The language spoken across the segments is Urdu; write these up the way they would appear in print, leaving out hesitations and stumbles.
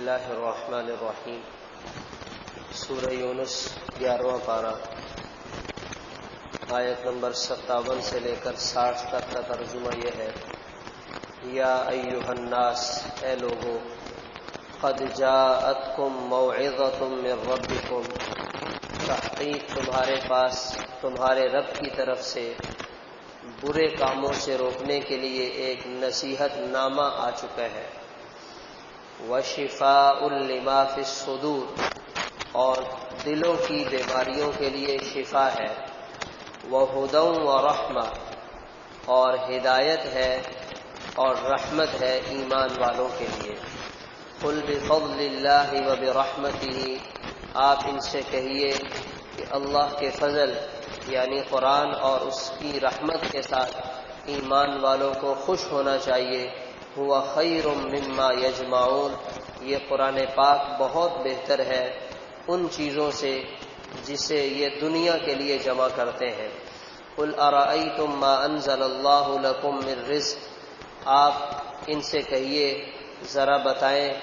اللہ الرحمن الرحیم۔ سورہ یونس 11واں پارہ، آیت نمبر 57 سے لے کر 60 تک کا ترجمہ یہ ہے: یا ایھا الناس، اے لوگو، قد جاءتکم موعظۃ من ربکم، تحقیق تمہارے پاس تمہارے رب کی طرف سے برے کاموں سے روکنے کے لیے ایک نصیحت نامہ آ چکا ہے۔ وشفاء لما فی الصدور، اور دلوں کی بیماریوں کے لیے شفا ہے۔ وہدی ورحمہ، اور ہدایت ہے اور رحمت ہے ایمان والوں کے لیے۔ قل بفضل اللہ وبرحمتہ، آپ ان سے کہیے کہ اللہ کے فضل یعنی قرآن اور اس کی رحمت کے ساتھ ایمان والوں کو خوش ہونا چاہیے۔ ہوا خیر مما یجمعون، یہ قرآن پاک بہت بہتر ہے ان چیزوں سے جسے یہ دنیا کے لیے جمع کرتے ہیں۔ قل ارأیتم ما انزل اللہ لکم من رزق، آپ ان سے کہیے ذرا بتائیں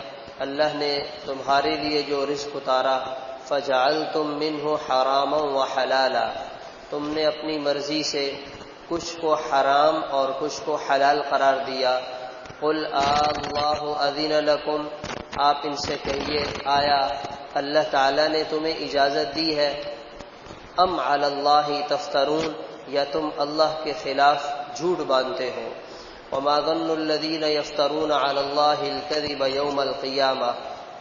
اللہ نے تمہارے لیے جو رزق اتارا، فجعلتم منہ حراما وحلالا، تم نے اپنی مرضی سے کچھ کو حرام اور کچھ کو حلال قرار دیا۔ قل اللہ اذن لکم، آپ ان سے کہیے آیا اللہ تعالی نے تمہیں اجازت دی ہے؟ ام علی اللہ تفترون، یا تم اللہ کے خلاف جھوٹ باندھتے ہو؟ وما ظن الذین یفترون علی اللہ الکذب یوم القیامہ،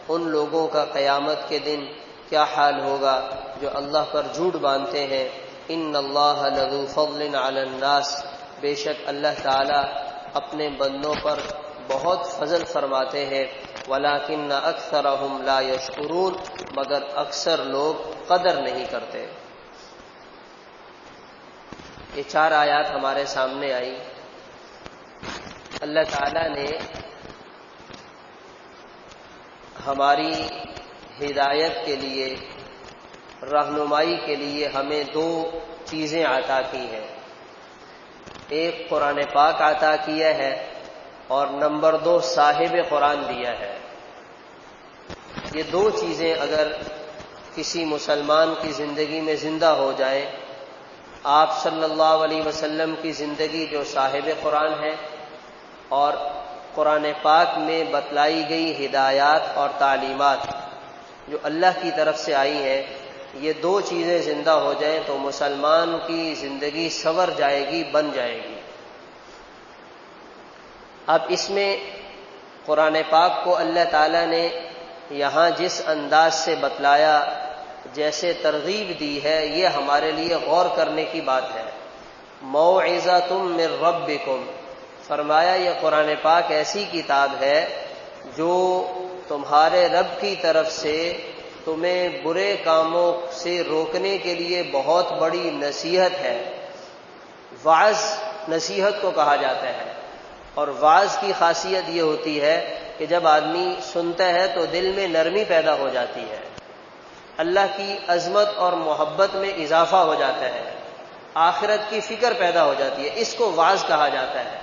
ان لوگوں کا قیامت کے دن کیا حال ہوگا جو اللہ پر جھوٹ باندھتے ہیں۔ ان اللہ لذو فضل علی الناس، بے شک اللہ تعالی اپنے بندوں پر بہت فضل فرماتے ہیں۔ ولکن اکثرہم لا یشکرون، مگر اکثر لوگ قدر نہیں کرتے۔ یہ 4 آیات ہمارے سامنے آئی۔ اللہ تعالی نے ہماری ہدایت کے لیے، رہنمائی کے لیے ہمیں 2 چیزیں عطا کی ہیں۔ ایک قرآن پاک عطا کیا ہے اور نمبر 2 صاحب قرآن دیا ہے۔ یہ 2 چیزیں اگر کسی مسلمان کی زندگی میں زندہ ہو جائیں، آپ صلی اللہ علیہ وسلم کی زندگی جو صاحب قرآن ہے اور قرآن پاک میں بتلائی گئی ہدایات اور تعلیمات جو اللہ کی طرف سے آئی ہیں، یہ 2 چیزیں زندہ ہو جائیں تو مسلمان کی زندگی سنور جائے گی، بن جائے گی۔ اب اس میں قرآن پاک کو اللہ تعالی نے یہاں جس انداز سے بتلایا، جیسے ترغیب دی ہے، یہ ہمارے لیے غور کرنے کی بات ہے۔ موعظۃ من ربکم، فرمایا یہ قرآن پاک ایسی کتاب ہے جو تمہارے رب کی طرف سے تمہیں برے کاموں سے روکنے کے لیے بہت بڑی نصیحت ہے۔ وعظ نصیحت کو کہا جاتا ہے، اور وعظ کی خاصیت یہ ہوتی ہے کہ جب آدمی سنتا ہے تو دل میں نرمی پیدا ہو جاتی ہے، اللہ کی عظمت اور محبت میں اضافہ ہو جاتا ہے، آخرت کی فکر پیدا ہو جاتی ہے، اس کو وعظ کہا جاتا ہے۔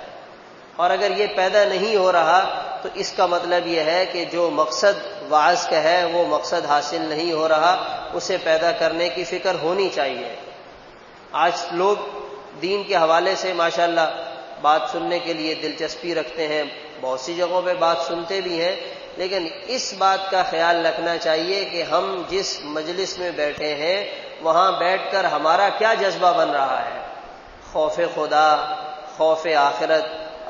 اور اگر یہ پیدا نہیں ہو رہا تو اس کا مطلب یہ ہے کہ جو مقصد وعظ کا ہے وہ مقصد حاصل نہیں ہو رہا، اسے پیدا کرنے کی فکر ہونی چاہیے۔ آج لوگ دین کے حوالے سے ماشاءاللہ بات سننے کے لیے دلچسپی رکھتے ہیں، بہت سی جگہوں پہ بات سنتے بھی ہیں، لیکن اس بات کا خیال رکھنا چاہیے کہ ہم جس مجلس میں بیٹھے ہیں وہاں بیٹھ کر ہمارا کیا جذبہ بن رہا ہے۔ خوف خدا، خوف آخرت،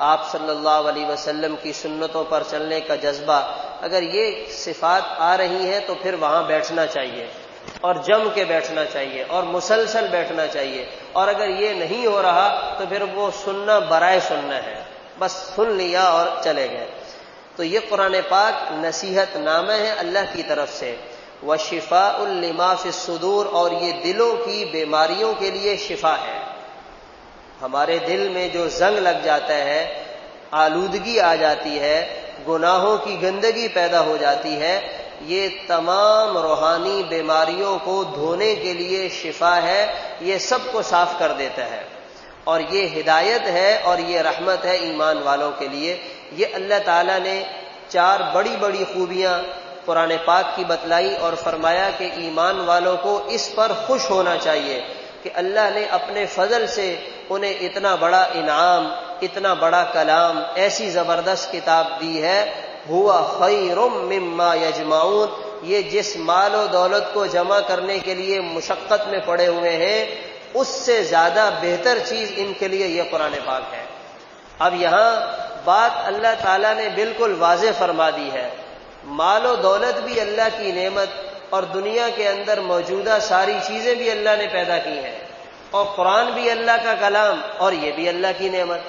آپ صلی اللہ علیہ وسلم کی سنتوں پر چلنے کا جذبہ، اگر یہ صفات آ رہی ہیں تو پھر وہاں بیٹھنا چاہیے اور جم کے بیٹھنا چاہیے اور مسلسل بیٹھنا چاہیے۔ اور اگر یہ نہیں ہو رہا تو پھر وہ سننا برائے سننا ہے، بس سن لیا اور چلے گئے۔ تو یہ قرآن پاک نصیحت نامہ ہے اللہ کی طرف سے۔ وشفاء لما فی الصدور، اور یہ دلوں کی بیماریوں کے لیے شفا ہے۔ ہمارے دل میں جو زنگ لگ جاتا ہے، آلودگی آ جاتی ہے، گناہوں کی گندگی پیدا ہو جاتی ہے، یہ تمام روحانی بیماریوں کو دھونے کے لیے شفا ہے، یہ سب کو صاف کر دیتا ہے، اور یہ ہدایت ہے اور یہ رحمت ہے ایمان والوں کے لیے۔ یہ اللہ تعالیٰ نے 4 بڑی بڑی خوبیاں قرآن پاک کی بتلائی اور فرمایا کہ ایمان والوں کو اس پر خوش ہونا چاہیے کہ اللہ نے اپنے فضل سے انہیں اتنا بڑا انعام، اتنا بڑا کلام، ایسی زبردست کتاب دی ہے۔ ہوا خیر مما یجمعون، یہ جس مال و دولت کو جمع کرنے کے لیے مشقت میں پڑے ہوئے ہیں اس سے زیادہ بہتر چیز ان کے لیے یہ قرآن پاک ہے۔ اب یہاں بات اللہ تعالیٰ نے بالکل واضح فرما دی ہے، مال و دولت بھی اللہ کی نعمت اور دنیا کے اندر موجودہ ساری چیزیں بھی اللہ نے پیدا کی ہیں، اور قرآن بھی اللہ کا کلام اور یہ بھی اللہ کی نعمت۔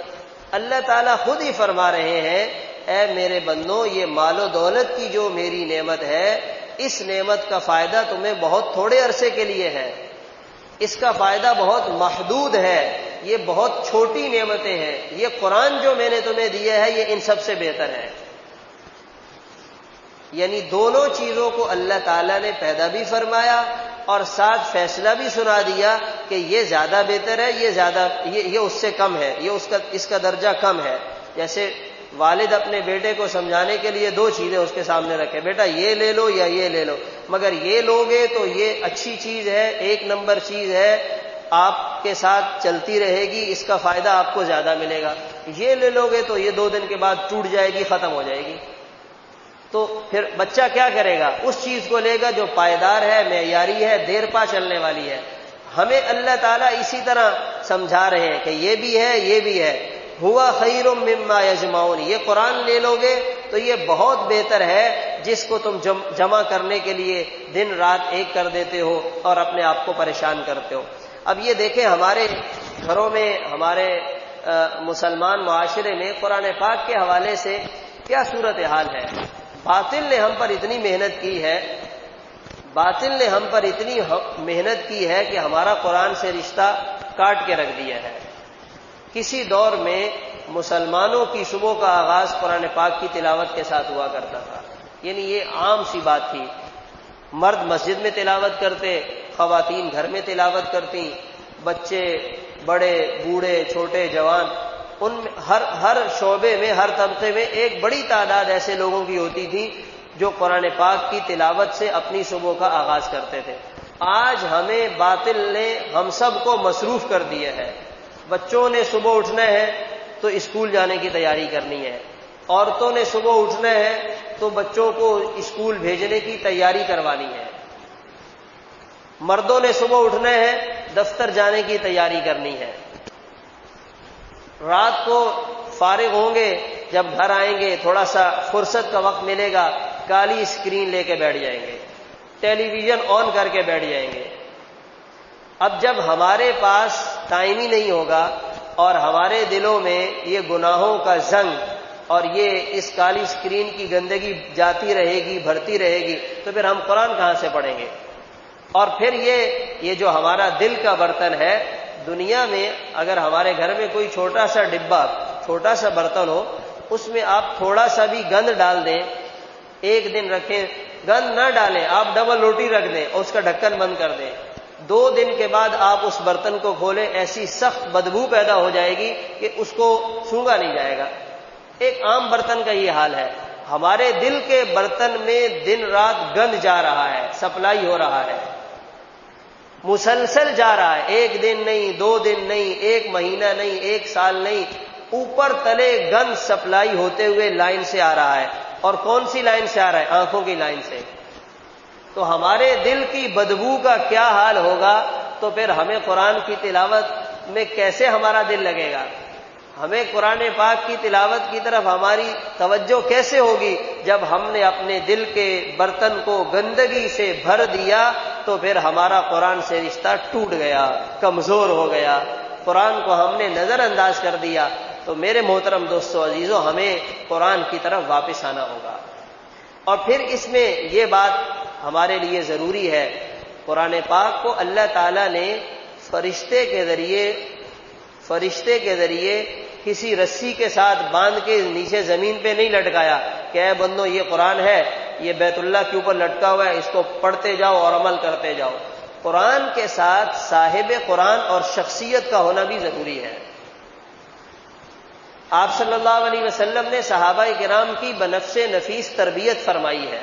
اللہ تعالیٰ خود ہی فرما رہے ہیں اے میرے بندوں، یہ مال و دولت کی جو میری نعمت ہے، اس نعمت کا فائدہ تمہیں بہت تھوڑے عرصے کے لیے ہے، اس کا فائدہ بہت محدود ہے، یہ بہت چھوٹی نعمتیں ہیں، یہ قرآن جو میں نے تمہیں دیا ہے یہ ان سب سے بہتر ہے۔ یعنی دونوں چیزوں کو اللہ تعالیٰ نے پیدا بھی فرمایا اور ساتھ فیصلہ بھی سنا دیا کہ یہ زیادہ بہتر ہے، یہ اس سے کم ہے، اس کا درجہ کم ہے۔ جیسے والد اپنے بیٹے کو سمجھانے کے لیے دو چیزیں اس کے سامنے رکھے، بیٹا یہ لے لو یا یہ لے لو، مگر یہ لوگے تو یہ اچھی چیز ہے، ایک نمبر چیز ہے، آپ کے ساتھ چلتی رہے گی، اس کا فائدہ آپ کو زیادہ ملے گا، یہ لے لوگے تو یہ 2 دن کے بعد ٹوٹ جائے گی، ختم ہو جائے گی۔ تو پھر بچہ کیا کرے گا؟ اس چیز کو لے گا جو پائیدار ہے، معیاری ہے، دیر پا چلنے والی ہے۔ ہمیں اللہ تعالیٰ اسی طرح سمجھا رہے ہیں کہ یہ بھی ہے، یہ بھی ہے۔ ہوا خیر مما یجمعون، یہ قرآن لے لو گے تو یہ بہت بہتر ہے جس کو تم جمع کرنے کے لیے دن رات ایک کر دیتے ہو اور اپنے آپ کو پریشان کرتے ہو۔ اب یہ دیکھیں ہمارے گھروں میں، ہمارے مسلمان معاشرے میں قرآن پاک کے حوالے سے کیا صورتحال ہے۔ باطل نے ہم پر اتنی محنت کی ہے، باطل نے ہم پر اتنی محنت کی ہے کہ ہمارا قرآن سے رشتہ کاٹ کے رکھ دیا ہے۔ کسی دور میں مسلمانوں کی صبح کا آغاز قرآن پاک کی تلاوت کے ساتھ ہوا کرتا تھا، یعنی یہ عام سی بات تھی۔ مرد مسجد میں تلاوت کرتے، خواتین گھر میں تلاوت کرتی، بچے بڑے بوڑھے چھوٹے جوان، ان میں ہر شعبے میں، ہر طبقے میں ایک بڑی تعداد ایسے لوگوں کی ہوتی تھی جو قرآن پاک کی تلاوت سے اپنی صبح کا آغاز کرتے تھے۔ آج ہمیں باطل نے ہم سب کو مصروف کر دیا ہے۔ بچوں نے صبح اٹھنا ہے تو اسکول جانے کی تیاری کرنی ہے، عورتوں نے صبح اٹھنا ہے تو بچوں کو اسکول بھیجنے کی تیاری کروانی ہے، مردوں نے صبح اٹھنا ہے دفتر جانے کی تیاری کرنی ہے، رات کو فارغ ہوں گے، جب گھر آئیں گے تھوڑا سا فرصت کا وقت ملے گا، کالی اسکرین لے کے بیٹھ جائیں گے، ٹیلی ویژن آن کر کے بیٹھ جائیں گے۔ اب جب ہمارے پاس ٹائم ہی نہیں ہوگا اور ہمارے دلوں میں یہ گناہوں کا زنگ اور یہ اس کالی اسکرین کی گندگی جاتی رہے گی، بھرتی رہے گی، تو پھر ہم قرآن کہاں سے پڑھیں گے؟ اور پھر یہ جو ہمارا دل کا برتن ہے، دنیا میں اگر ہمارے گھر میں کوئی چھوٹا سا ڈبہ، چھوٹا سا برتن ہو، اس میں آپ تھوڑا سا بھی گند ڈال دیں، ایک دن رکھیں، گند نہ ڈالیں، آپ ڈبل روٹی رکھ دیں اور اس کا ڈھکن بند کر دیں، 2 دن کے بعد آپ اس برتن کو کھولیں، ایسی سخت بدبو پیدا ہو جائے گی کہ اس کو سونگا نہیں جائے گا۔ ایک عام برتن کا یہ حال ہے، ہمارے دل کے برتن میں دن رات گند جا رہا ہے، سپلائی ہو رہا ہے، مسلسل جا رہا ہے، 1 دن نہیں، 2 دن نہیں، 1 مہینہ نہیں، 1 سال نہیں، اوپر تلے گند سپلائی ہوتے ہوئے لائن سے آ رہا ہے۔ اور کون سی لائن سے آ رہا ہے؟ آنکھوں کی لائن سے۔ تو ہمارے دل کی بدبو کا کیا حال ہوگا؟ تو پھر ہمیں قرآن کی تلاوت میں کیسے ہمارا دل لگے گا؟ ہمیں قرآن پاک کی تلاوت کی طرف ہماری توجہ کیسے ہوگی جب ہم نے اپنے دل کے برتن کو گندگی سے بھر دیا؟ تو پھر ہمارا قرآن سے رشتہ ٹوٹ گیا، کمزور ہو گیا، قرآن کو ہم نے نظر انداز کر دیا۔ تو میرے محترم دوستو عزیزو، ہمیں قرآن کی طرف واپس آنا ہوگا۔ اور پھر اس میں یہ بات ہمارے لیے ضروری ہے، قرآن پاک کو اللہ تعالیٰ نے فرشتے کے ذریعے کسی رسی کے ساتھ باندھ کے نیچے زمین پہ نہیں لٹکایا کہ اے بندو یہ قرآن ہے، یہ بیت اللہ کے اوپر لٹکا ہوا ہے، اس کو پڑھتے جاؤ اور عمل کرتے جاؤ۔ قرآن کے ساتھ صاحب قرآن اور شخصیت کا ہونا بھی ضروری ہے۔ آپ صلی اللہ علیہ وسلم نے صحابہ کرام کی بنفس نفیس تربیت فرمائی ہے۔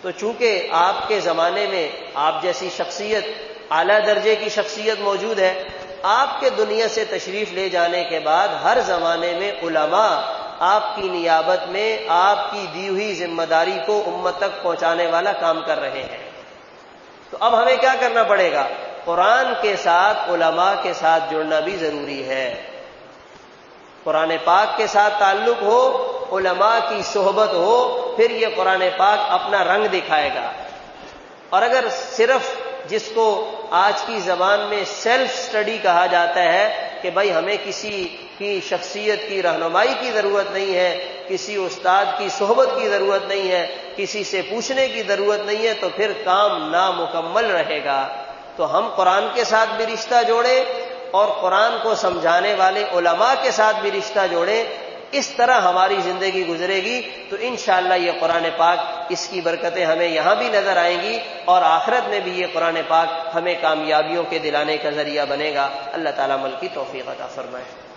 تو چونکہ آپ کے زمانے میں آپ جیسی شخصیت، اعلیٰ درجے کی شخصیت موجود ہے، آپ کے دنیا سے تشریف لے جانے کے بعد ہر زمانے میں علماء آپ کی نیابت میں آپ کی دی ہوئی ذمہ داری کو امت تک پہنچانے والا کام کر رہے ہیں۔ تو اب ہمیں کیا کرنا پڑے گا؟ قرآن کے ساتھ علماء کے ساتھ جڑنا بھی ضروری ہے۔ قرآن پاک کے ساتھ تعلق ہو، علماء کی صحبت ہو، پھر یہ قرآن پاک اپنا رنگ دکھائے گا۔ اور اگر صرف جس کو آج کی زبان میں سیلف سٹڈی کہا جاتا ہے کہ بھائی ہمیں کسی کی شخصیت کی رہنمائی کی ضرورت نہیں ہے، کسی استاد کی صحبت کی ضرورت نہیں ہے، کسی سے پوچھنے کی ضرورت نہیں ہے، تو پھر کام نامکمل رہے گا۔ تو ہم قرآن کے ساتھ بھی رشتہ جوڑیں اور قرآن کو سمجھانے والے علماء کے ساتھ بھی رشتہ جوڑیں، اس طرح ہماری زندگی گزرے گی تو انشاءاللہ یہ قرآن پاک، اس کی برکتیں ہمیں یہاں بھی نظر آئیں گی اور آخرت میں بھی یہ قرآن پاک ہمیں کامیابیوں کے دلانے کا ذریعہ بنے گا۔ اللہ تعالیٰ عمل کی توفیق عطا فرمائے۔